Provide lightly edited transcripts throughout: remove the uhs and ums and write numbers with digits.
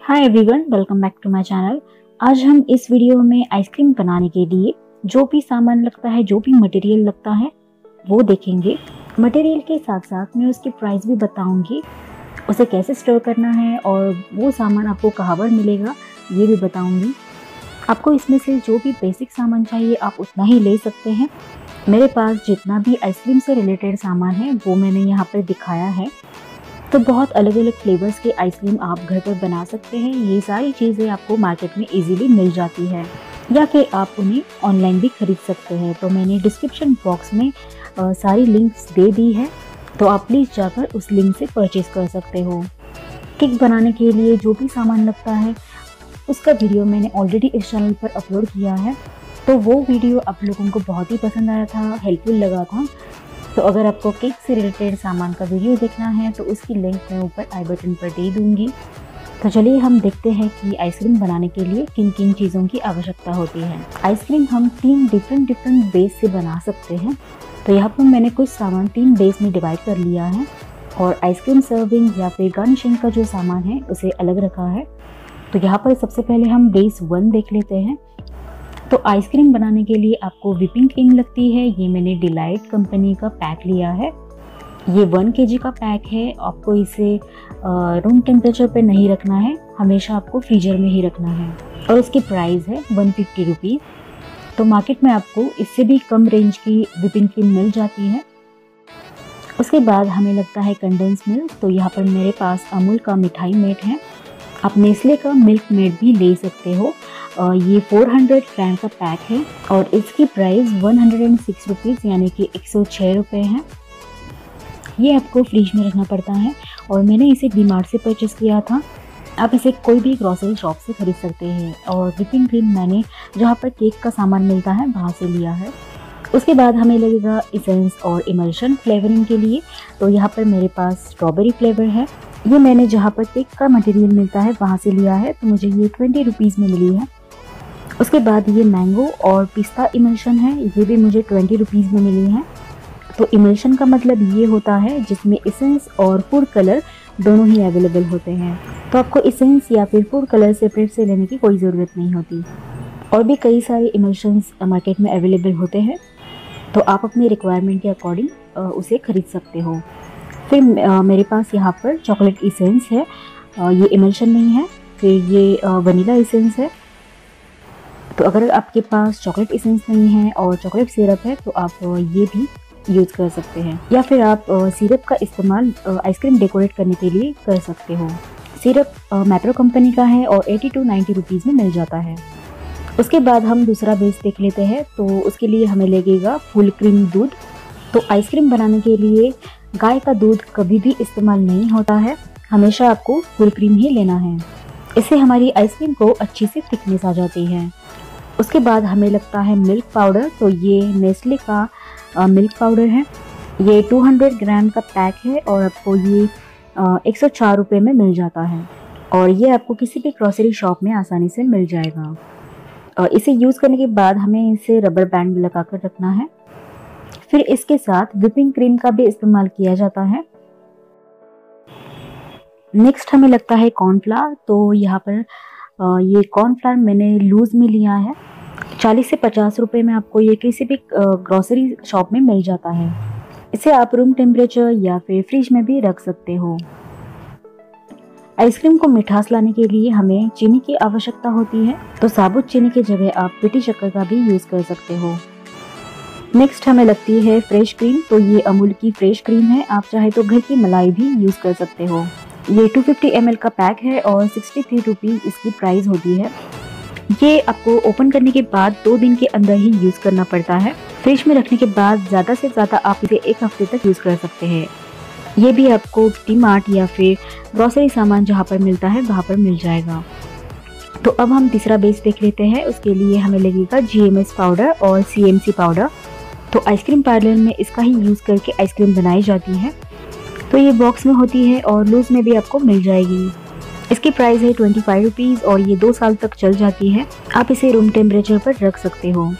Hi everyone, welcome back to my channel. आज हम इस वीडियो में आइसक्रीम बनाने के लिए जो भी सामान लगता है, जो भी मटेरियल लगता है वो देखेंगे। मटेरियल के साथ साथ मैं उसकी प्राइस भी बताऊंगी, उसे कैसे स्टोर करना है और वो सामान आपको कहाँ पर मिलेगा ये भी बताऊंगी। आपको इसमें से जो भी बेसिक सामान चाहिए आप उतना ही ले सकते हैं। मेरे पास जितना भी आइसक्रीम से रिलेटेड सामान है वो मैंने यहाँ पर दिखाया है। तो बहुत अलग अलग फ्लेवर्स के आइसक्रीम आप घर पर बना सकते हैं। ये सारी चीज़ें आपको मार्केट में इजीली मिल जाती है या फिर आप उन्हें ऑनलाइन भी खरीद सकते हैं। तो मैंने डिस्क्रिप्शन बॉक्स में सारी लिंक्स दे दी है, तो आप प्लीज़ जाकर उस लिंक से परचेज कर सकते हो। केक बनाने के लिए जो भी सामान लगता है उसका वीडियो मैंने ऑलरेडी इस चैनल पर अपलोड किया है। तो वो वीडियो आप लोगों को बहुत ही पसंद आया था, हेल्पफुल लगा था। तो अगर आपको केक से रिलेटेड सामान का वीडियो देखना है तो उसकी लिंक मैं ऊपर आई बटन पर दे दूंगी। तो चलिए हम देखते हैं कि आइसक्रीम बनाने के लिए किन किन चीज़ों की आवश्यकता होती है। आइसक्रीम हम 3 डिफरेंट बेस से बना सकते हैं। तो यहाँ पर मैंने कुछ सामान 3 बेस में डिवाइड कर लिया है और आइसक्रीम सर्विंग या फिर गार्निशिंग का जो सामान है उसे अलग रखा है। तो यहाँ पर सबसे पहले हम बेस 1 देख लेते हैं। तो आइसक्रीम बनाने के लिए आपको व्हिपिंग क्रीम लगती है। ये मैंने डिलाइट कंपनी का पैक लिया है। ये 1 kg का पैक है। आपको इसे रूम टेम्परेचर पे नहीं रखना है, हमेशा आपको फ्रीजर में ही रखना है। और इसकी प्राइस है 150 रुपीज़। तो मार्केट में आपको इससे भी कम रेंज की व्हिपिंग क्रीम मिल जाती है। उसके बाद हमें लगता है कंडेंस मिल्क। तो यहाँ पर मेरे पास अमूल का मिठाई मेड है। आप नेस्ले का मिल्क मेड भी ले सकते हो। ये 400 ग्राम का पैक है और इसकी प्राइस 106 रुपीज़ यानी कि 106 रुपये है। ये आपको फ्रिज में रखना पड़ता है और मैंने इसे डीमार्ट से परचेस किया था। आप इसे कोई भी ग्रोसरी शॉप से खरीद सकते हैं। और व्हिपिंग क्रीम मैंने जहाँ पर केक का सामान मिलता है वहाँ से लिया है। उसके बाद हमें लगेगा इसेंस और इमल्शन फ्लेवरिंग के लिए। तो यहाँ पर मेरे पास स्ट्रॉबेरी फ्लेवर है। ये मैंने जहाँ पर केक का मटेरियल मिलता है वहाँ से लिया है, तो मुझे ये 20 रुपीज़ में मिली है। उसके बाद ये मैंगो और पिस्ता इमल्शन है, ये भी मुझे 20 रुपीज़ में मिली है। तो इमल्शन का मतलब ये होता है जिसमें इसेंस और फूड कलर दोनों ही अवेलेबल होते हैं। तो आपको इसेंस या फिर फूड कलर सेपरेट से लेने की कोई ज़रूरत नहीं होती। और भी कई सारे इमल्शंस मार्केट में अवेलेबल होते हैं, तो आप अपनी रिक्वायरमेंट के अकॉर्डिंग उसे खरीद सकते हो। फिर मेरे पास यहाँ पर चॉकलेट इसेंस है। ये इमल्शन नहीं है। फिर ये वनीला इसेंस है। तो अगर आपके पास चॉकलेट इसेंस नहीं है और चॉकलेट सिरप है तो आप ये भी यूज़ कर सकते हैं। या फिर आप सिरप का इस्तेमाल आइसक्रीम डेकोरेट करने के लिए कर सकते हो। सिरप मैप्रो कंपनी का है और 80 to 90 रुपीज़ में मिल जाता है। उसके बाद हम दूसरा बेस देख लेते हैं। तो उसके लिए हमें लगेगा फुल क्रीम दूध। तो आइसक्रीम बनाने के लिए गाय का दूध कभी भी इस्तेमाल नहीं होता है, हमेशा आपको फुल क्रीम ही लेना है। इससे हमारी आइसक्रीम को अच्छी सी थिकनेस आ जाती है। उसके बाद हमें लगता है मिल्क पाउडर। तो ये नेस्ले का मिल्क पाउडर है। ये 200 ग्राम का पैक है और आपको ये 104 रुपये में मिल जाता है। और ये आपको किसी भी ग्रोसरी शॉप में आसानी से मिल जाएगा। और इसे यूज़ करने के बाद हमें इसे रबर बैंड लगा कर रखना है। फिर इसके साथ व्हिपिंग क्रीम का भी इस्तेमाल किया जाता है। नेक्स्ट हमें लगता है कॉर्नफ्लावर। तो यहाँ पर ये कॉर्नफ्लावर मैंने लूज में लिया है। 40 से 50 रुपये में आपको ये किसी भी ग्रोसरी शॉप में मिल जाता है। इसे आप रूम टेम्परेचर या फिर फ्रिज में भी रख सकते हो। आइसक्रीम को मिठास लाने के लिए हमें चीनी की आवश्यकता होती है। तो साबुत चीनी की जगह आप पिटी शक्कर का भी यूज़ कर सकते हो। नेक्स्ट हमें लगती है फ्रेश क्रीम। तो ये अमूल की फ्रेश क्रीम है। आप चाहे तो घर की मलाई भी यूज़ कर सकते हो। ये 250 ml का पैक है और 63 रुपीज़ इसकी प्राइस होती है। ये आपको ओपन करने के बाद 2 दिन के अंदर ही यूज़ करना पड़ता है। फ्रिज में रखने के बाद ज़्यादा से ज़्यादा आप इसे 1 हफ्ते तक यूज़ कर सकते हैं। ये भी आपको डीमार्ट या फिर ग्रोसरी सामान जहाँ पर मिलता है वहाँ पर मिल जाएगा। तो अब हम तीसरा बेस देख लेते हैं। उसके लिए हमें लगेगा GMS पाउडर और CMC पाउडर। तो आइसक्रीम पार्लर में इसका ही यूज़ करके आइसक्रीम बनाई जाती है। तो ये बॉक्स में होती है और लूज में भी आपको मिल जाएगी। इसकी प्राइस है 25 रुपीज़ और ये 2 साल तक चल जाती है। आप इसे रूम टेम्परेचर पर रख सकते हो।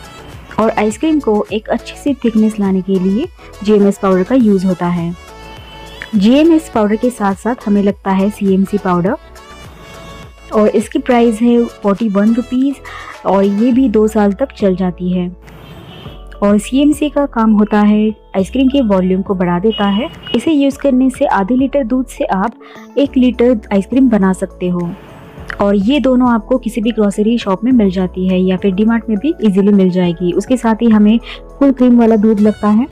और आइसक्रीम को एक अच्छी सी थिकनेस लाने के लिए GMS पाउडर का यूज़ होता है। GMS पाउडर के साथ साथ हमें लगता है CMC पाउडर और इसकी प्राइस है 41 रुपीज़ और ये भी 2 साल तक चल जाती है। और CMC का काम होता है आइसक्रीम के वॉल्यूम को बढ़ा देता है। इसे यूज़ करने से आधे लीटर दूध से आप 1 लीटर आइसक्रीम बना सकते हो। और ये दोनों आपको किसी भी ग्रोसरी शॉप में मिल जाती है या फिर डीमार्ट में भी इजीली मिल जाएगी। उसके साथ ही हमें फुल क्रीम वाला दूध लगता है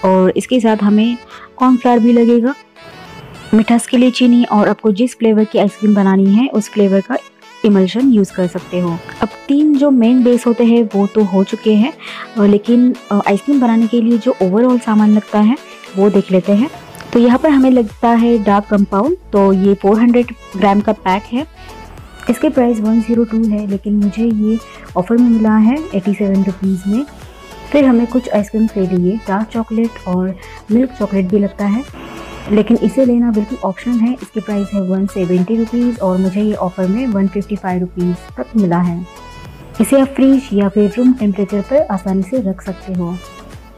और इसके साथ हमें कॉर्नफ्लावर भी लगेगा, मिठास के लिए चीनी, और आपको जिस फ्लेवर की आइसक्रीम बनानी है उस फ्लेवर का इमल्शन यूज़ कर सकते हो। अब 3 जो मेन बेस होते हैं वो तो हो चुके हैं, लेकिन आइसक्रीम बनाने के लिए जो ओवरऑल सामान लगता है वो देख लेते हैं। तो यहाँ पर हमें लगता है डार्क कंपाउंड, तो ये 400 ग्राम का पैक है। इसके प्राइस 102 है, लेकिन मुझे ये ऑफ़र में मिला है 87 रुपीज़ में। फिर हमें कुछ आइसक्रीम के लिए डार्क चॉकलेट और मिल्क चॉकलेट भी लगता है, लेकिन इसे लेना बिल्कुल ऑप्शनल है। इसकी प्राइस है 170 रुपीज़ और मुझे ये ऑफ़र में 155 रुपीज़ तक मिला है। इसे आप फ्रिज या फिर रूम टेम्परेचर पर आसानी से रख सकते हो।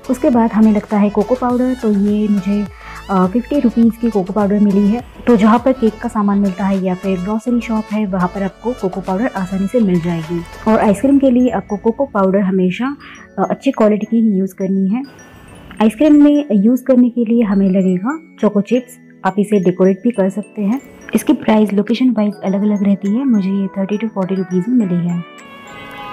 उसके बाद हमें लगता है कोको पाउडर, तो ये मुझे 50 रुपीज़ की कोको पाउडर मिली है। तो जहाँ पर केक का सामान मिलता है या फिर ग्रोसरी शॉप है वहाँ पर आपको कोको पाउडर आसानी से मिल जाएगी। और आइसक्रीम के लिए आपको कोको पाउडर हमेशा अच्छी क्वालिटी की ही यूज़ करनी है। आइसक्रीम में यूज़ करने के लिए हमें लगेगा चोको चिप्स, आप इसे डेकोरेट भी कर सकते हैं। इसकी प्राइस लोकेशन वाइज अलग अलग रहती है, मुझे ये 30 to 40 रुपीज़ में मिली है।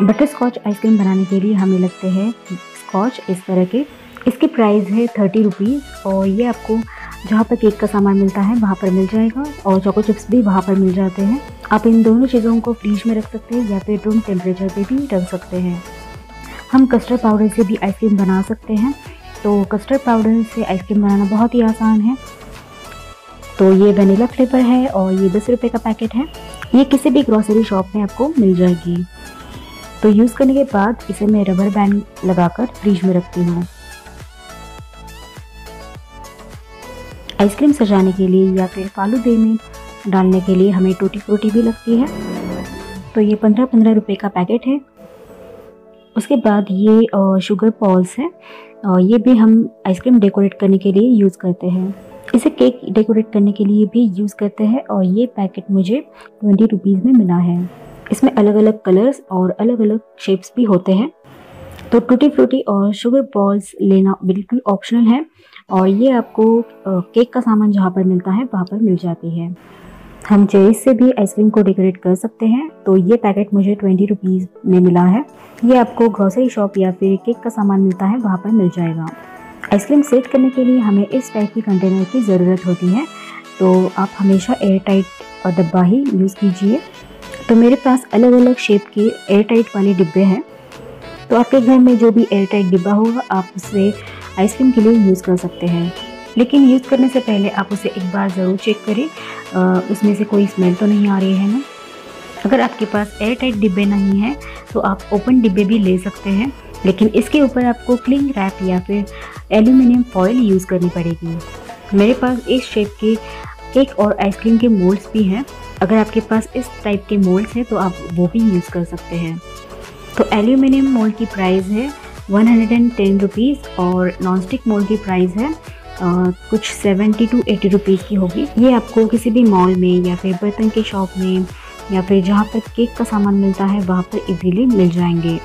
बटर स्कॉच आइसक्रीम बनाने के लिए हमें लगते हैं स्कॉच इस तरह के। इसकी प्राइस है 30 रुपीज़ और ये आपको जहाँ पर केक का सामान मिलता है वहाँ पर मिल जाएगा और चोको चिप्स भी वहाँ पर मिल जाते हैं। आप इन दोनों चीज़ों को फ्रिज में रख सकते हैं या फिर रूम टेम्परेचर पे भी रख सकते हैं। हम कस्टर्ड पाउडर से भी आइसक्रीम बना सकते हैं, तो कस्टर्ड पाउडर से आइसक्रीम बनाना बहुत ही आसान है। तो ये वनीला फ्लेवर है और ये 10 रुपये का पैकेट है। ये किसी भी ग्रोसरी शॉप में आपको मिल जाएगी। तो यूज़ करने के बाद इसे मैं रबर बैंड लगाकर फ्रिज में रखती हूँ। आइसक्रीम सजाने के लिए या फिर फालूदे में डालने के लिए हमें टूटी फ्रूटी भी लगती है, तो ये 15-15 रुपये का पैकेट है। उसके बाद ये शुगर बॉल्स है और ये भी हम आइसक्रीम डेकोरेट करने के लिए यूज़ करते हैं। इसे केक डेकोरेट करने के लिए भी यूज़ करते हैं और ये पैकेट मुझे 20 रुपीज़ में मिला है। इसमें अलग अलग कलर्स और अलग अलग शेप्स भी होते हैं। तो टूटी फ्रूटी और शुगर बॉल्स लेना बिल्कुल ऑप्शनल है और ये आपको केक का सामान जहाँ पर मिलता है वहाँ पर मिल जाती है। हम चेरीज से भी आइसक्रीम को डेकोरेट कर सकते हैं, तो ये पैकेट मुझे 20 रुपीज़ में मिला है। ये आपको ग्रोसरी शॉप या फिर केक का सामान मिलता है वहाँ पर मिल जाएगा। आइसक्रीम सेट करने के लिए हमें इस टाइप की कंटेनर की ज़रूरत होती है, तो आप हमेशा एयर टाइट डब्बा ही यूज़ कीजिए। तो मेरे पास अलग अलग शेप के एयर टाइट वाले डिब्बे हैं, तो आपके घर में जो भी एयर टाइट डिब्बा होगा आप उसे आइसक्रीम के लिए यूज़ कर सकते हैं। लेकिन यूज़ करने से पहले आप उसे एक बार ज़रूर चेक करें, उसमें से कोई स्मेल तो नहीं आ रही है ना। अगर आपके पास एयर टाइट डिब्बे नहीं हैं तो आप ओपन डिब्बे भी ले सकते हैं, लेकिन इसके ऊपर आपको क्लिंग रैप या फिर एल्यूमिनियम फॉइल यूज़ करनी पड़ेगी। मेरे पास इस शेप के केक और आइसक्रीम के मोल्ड्स भी हैं। अगर आपके पास इस टाइप के मोल्ड्स हैं तो आप वो भी यूज़ कर सकते हैं। तो एल्यूमिनियम मोल्ड की प्राइस है 110 रुपीज़ और नॉनस्टिक मोल्ड की प्राइस है कुछ 70 to 80 रुपीज़ की होगी। ये आपको किसी भी मॉल में या फिर बर्तन के शॉप में या फिर जहाँ पर केक का सामान मिलता है वहाँ पर इजीली मिल जाएंगे।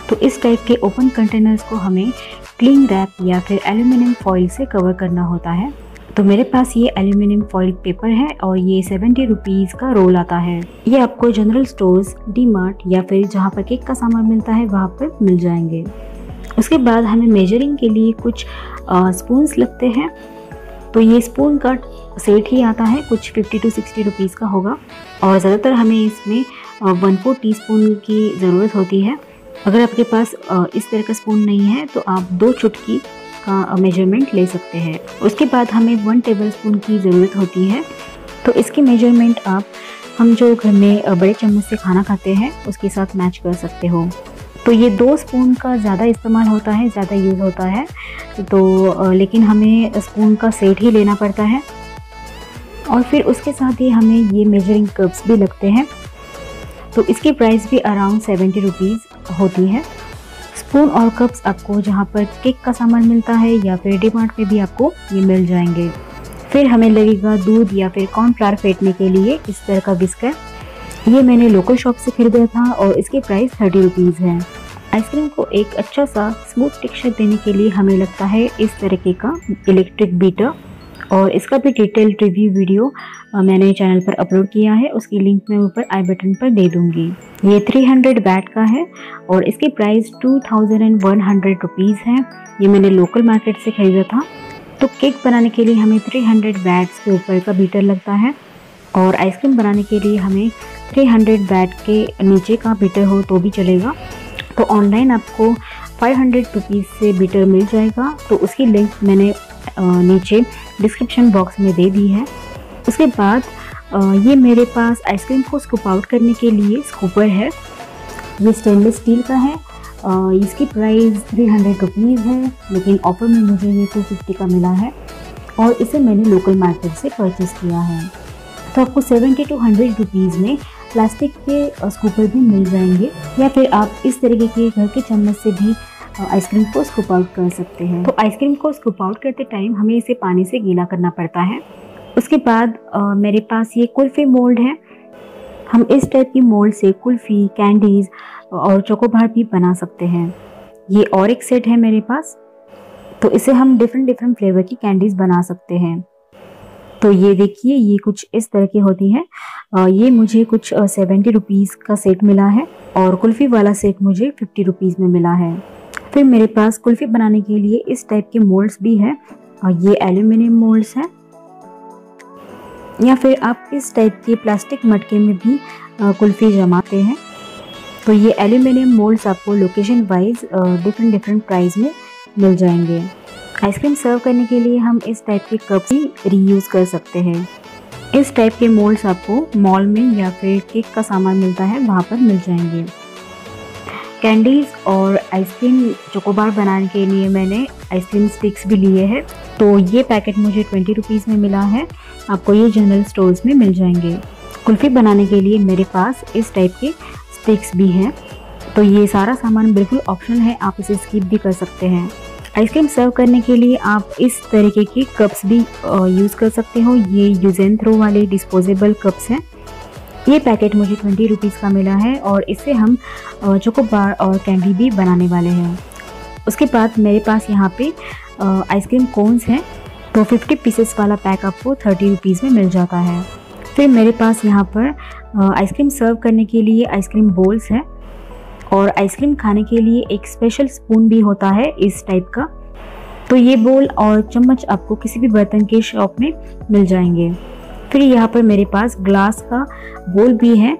तो इस टाइप के ओपन कंटेनर्स को हमें क्लिंग रैप या फिर एल्यूमिनियम फॉइल से कवर करना होता है। तो मेरे पास ये एल्यूमिनियम फॉइल पेपर है और ये 70 रुपीज़ का रोल आता है। ये आपको जनरल स्टोर्स, डीमार्ट या फिर जहाँ पर केक का सामान मिलता है वहाँ पर मिल जाएंगे। उसके बाद हमें मेजरिंग के लिए कुछ स्पून्स लगते हैं, तो ये स्पून का सेट ही आता है, कुछ 50 to 60 रुपीज़ का होगा और ज़्यादातर हमें इसमें 1/4 टीस्पून की ज़रूरत होती है। अगर आपके पास इस तरह का स्पून नहीं है तो आप 2 चुटकी का मेजरमेंट ले सकते हैं। उसके बाद हमें 1 टेबलस्पून की ज़रूरत होती है, तो इसकी मेजरमेंट आप हम जो घर में बड़े चम्मच से खाना खाते हैं उसके साथ मैच कर सकते हो। तो ये 2 स्पून का ज़्यादा इस्तेमाल होता है, ज़्यादा यूज़ होता है, तो लेकिन हमें स्पून का सेट ही लेना पड़ता है। और फिर उसके साथ ही हमें ये मेजरिंग कप्स भी लगते हैं, तो इसकी प्राइस भी अराउंड 70 रुपीज़ होती है। स्पून और कप्स आपको जहाँ पर केक का सामान मिलता है या फिर डीमार्ट में भी आपको ये मिल जाएंगे। फिर हमें लगेगा दूध या फिर कॉर्नफ्लावर फेंटने के लिए इस तरह का विस्कर। ये मैंने लोकल शॉप से खरीदा था और इसकी प्राइस 30 रुपीज़ है। आइसक्रीम को एक अच्छा सा स्मूथ टेक्सचर देने के लिए हमें लगता है इस तरीके का इलेक्ट्रिक बीटर, और इसका भी डिटेल्ड रिव्यू वीडियो मैंने चैनल पर अपलोड किया है, उसकी लिंक मैं ऊपर आई बटन पर दे दूंगी। ये 300 बैट का है और इसकी प्राइस 2100 रुपीज़ है। ये मैंने लोकल मार्केट से खरीदा था। तो केक बनाने के लिए हमें 300 बैट्स के ऊपर का बीटर लगता है और आइसक्रीम बनाने के लिए हमें 300 बैट के नीचे का बीटर हो तो भी चलेगा। तो ऑनलाइन आपको 500 रुपीज़ से बीटर मिल जाएगा, तो उसकी लिंक मैंने नीचे डिस्क्रिप्शन बॉक्स में दे दी है। उसके बाद ये मेरे पास आइसक्रीम को स्कूप आउट करने के लिए स्कूपर है। ये स्टेनलेस स्टील का है। इसकी प्राइस 300 रुपीज़ है, लेकिन ऑफर में मुझे ये 250 का मिला है और इसे मैंने लोकल मार्केट से परचेज़ किया है। तो आपको 70 to 100 रुपीज़ में प्लास्टिक के स्कूपर भी मिल जाएंगे, या फिर आप इस तरीके के घर के चम्मच से भी आइसक्रीम को स्कूप आउट कर सकते हैं। तो आइसक्रीम को स्कूप आउट करते टाइम हमें इसे पानी से गीला करना पड़ता है। उसके बाद मेरे पास ये कुल्फ़ी मोल्ड है। हम इस टाइप की मोल्ड से कुल्फ़ी, कैंडीज़ और चोकोबार भी बना सकते हैं। ये और एक सेट है मेरे पास, तो इसे हम डिफरेंट फ्लेवर की कैंडीज़ बना सकते हैं। तो ये देखिए, ये कुछ इस तरह की होती है। ये मुझे कुछ 70 रुपीज़ का सेट मिला है और कुल्फ़ी वाला सेट मुझे 50 रुपीज़ में मिला है। फिर मेरे पास कुल्फ़ी बनाने के लिए इस टाइप के मोल्ड्स भी हैं, और ये एल्यूमिनियम मोल्ड्स हैं, या फिर आप इस टाइप के प्लास्टिक मटके में भी कुल्फ़ी जमाते हैं। तो ये एल्यूमिनियम मोल्ड्स आपको लोकेशन वाइज डिफरेंट प्राइस में मिल जाएंगे। आइसक्रीम सर्व करने के लिए हम इस टाइप के कप भी रीयूज़ कर सकते हैं। इस टाइप के मोल्ड्स आपको मॉल में या फिर केक का सामान मिलता है वहाँ पर मिल जाएंगे। कैंडीज़ और आइसक्रीम चोकोबार बनाने के लिए मैंने आइसक्रीम स्टिक्स भी लिए हैं। तो ये पैकेट मुझे 20 रुपीज़ में मिला है। आपको ये जनरल स्टोर्स में मिल जाएंगे। कुल्फ़ी बनाने के लिए मेरे पास इस टाइप के स्टिक्स भी हैं। तो ये सारा सामान बिल्कुल ऑप्शनल है, आप इसे स्किप भी कर सकते हैं। आइसक्रीम सर्व करने के लिए आप इस तरीके के कप्स भी यूज़ कर सकते हो। ये यूज़ एंड थ्रो वाले डिस्पोजेबल कप्स हैं। ये पैकेट मुझे 20 रुपीज़ का मिला है और इससे हम चोकोबार और कैंडी भी बनाने वाले हैं। उसके बाद मेरे पास यहाँ पे आइसक्रीम कोन्स हैं। तो 50 पीसेस वाला पैक आपको 30 रुपीज़ में मिल जाता है। फिर मेरे पास यहाँ पर आइसक्रीम सर्व करने के लिए आइसक्रीम बोल्स हैं और आइसक्रीम खाने के लिए एक स्पेशल स्पून भी होता है इस टाइप का। तो ये बोल और चम्मच आपको किसी भी बर्तन के शॉप में मिल जाएंगे। फिर यहाँ पर मेरे पास ग्लास का बोल भी है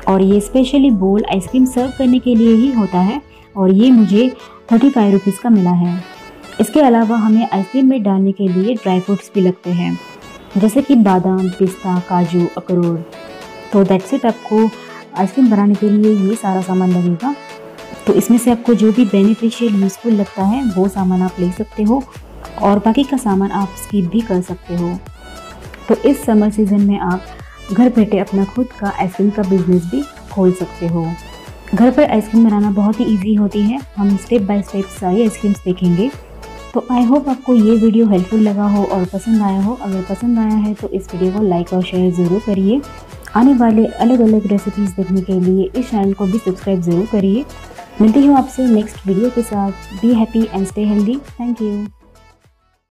और ये स्पेशली बोल आइसक्रीम सर्व करने के लिए ही होता है और ये मुझे 35 रुपीज़ का मिला है। इसके अलावा हमें आइसक्रीम में डालने के लिए ड्राई फ्रूट्स भी लगते हैं, जैसे कि बादाम, पिस्ता, काजू, अखरोट। तो दैट्स इट, आपको आइसक्रीम बनाने के लिए ये सारा सामान लगेगा। तो इसमें से आपको जो भी बेनिफिशियल यूज़फुल लगता है वो सामान आप ले सकते हो और बाकी का सामान आप स्किप भी कर सकते हो। तो इस समर सीज़न में आप घर बैठे अपना खुद का आइसक्रीम का बिजनेस भी खोल सकते हो। घर पर आइसक्रीम बनाना बहुत ही ईजी होती है। हम स्टेप बाय स्टेप सारी आइसक्रीम्स देखेंगे। तो आई होप आपको ये वीडियो हेल्पफुल लगा हो और पसंद आया हो। अगर पसंद आया है तो इस वीडियो को लाइक और शेयर ज़रूर करिए। आने वाले अलग अलग रेसिपीज़ देखने के लिए इस चैनल को भी सब्सक्राइब ज़रूर करिए। मिलती हूँ आपसे नेक्स्ट वीडियो के साथ। Be happy and stay healthy. Thank you.